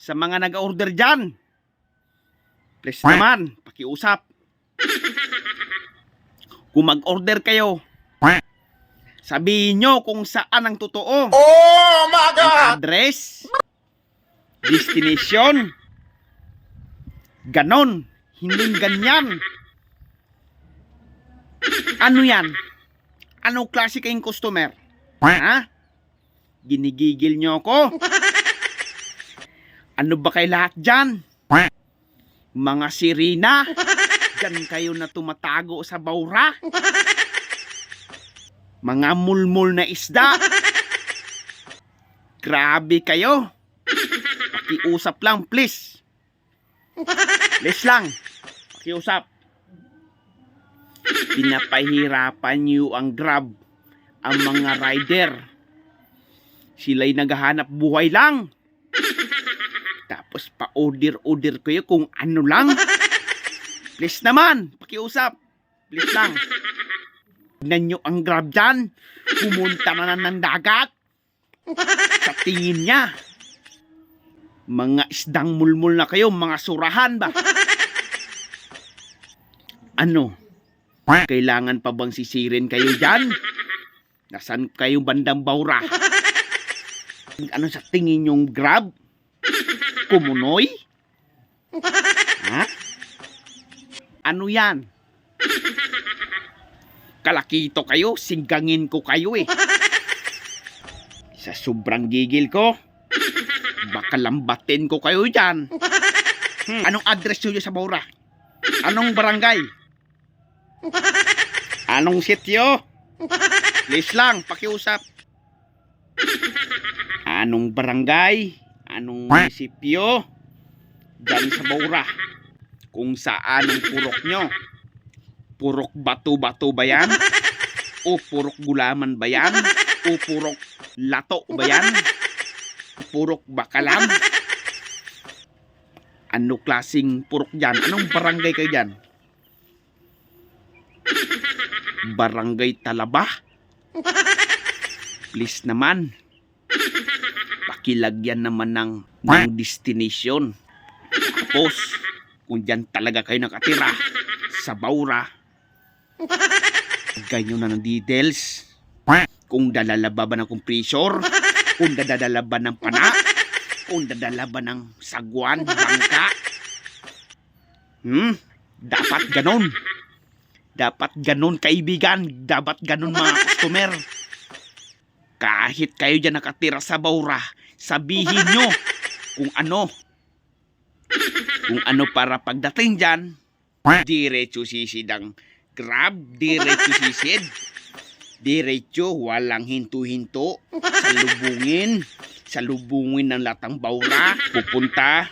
Sa mga nag-order dyan, please naman, pakiusap. Kung mag-order kayo, sabihin nyo kung saan ang totoo. Oh my God! Ang address, destination, ganon, hindi ganyan. Ano yan? Anong klase kayong customer? Ha? Ginigigil nyo ako? Ano ba kayo lahat dyan? Mga sirina? Dyan kayo na tumatago sa bawra? Mga mulmul na isda? Grabe kayo. Pakiusap lang, please. Please lang. Pakiusap. Pinapahirapan niyo ang Grab, ang mga rider. Sila'y naghahanap buhay lang. Tapos pa-order-order kayo kung ano lang. Please naman, pakiusap. Please lang. Tignan nyo ang Grab dyan. Pumunta na ng dagat. Sa tingin niya, mga isdang mulmul na kayo, mga surahan ba? Ano? Kailangan pa bang sisirin kayo dyan? Nasaan kayo bandang bawra? Ano sa tingin yung Grab? Kumunoy? Ha? Ano yan? Kalakito kayo, singgangin ko kayo eh. Sa sobrang gigil ko, baka lambatin ko kayo dyan. Anong address nyo sa Bawra? Anong barangay? Anong sityo? Please lang, pakiusap. Anong barangay? Anong munisipyo? Diyan sa Bawra. Kung saan ang purok nyo? Purok bato-bato ba yan? O purok gulaman ba yan? O purok lato ba yan? Purok bakalam? Ano klaseng purok dyan? Anong barangay kayo dyan? Barangay Talaba? Please naman. Pakilagyan naman ng destination. Tapos, kung dyan talaga kayo nakatira, sa Bawra, ganyan na ng details. Kung dadala ba ng compressor, kung dadala ba ng pana, kung dadala ba ng sagwan, bangka. Dapat ganon. Dapat ganon, kaibigan. Dapat ganon, mga customer. Kahit kayo dyan nakatira sa Bawra, sabihin nyo kung ano. Kung ano para pagdating dyan, diretso sisid ang Grab, diretso sisid. Diretso, walang hinto-hinto. Salubungin ng latang Bawra, pupunta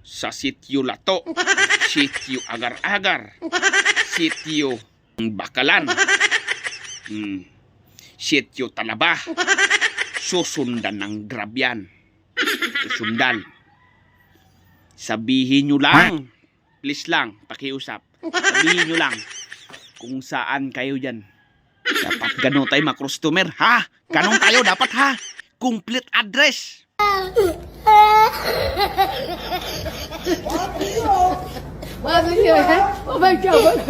sa sityo Lato, sityo Agar-agar, sityo Bakalan, sityo Talaba. Susundan ng Grab yan. Susundan. Sabihin nyo lang, please lang, pakiusap. Sabihin nyo lang kung saan kayo dyan. Dapat ganun tayo mga customer, ha? Ganun tayo, dapat ha? Complete address. Oh my God!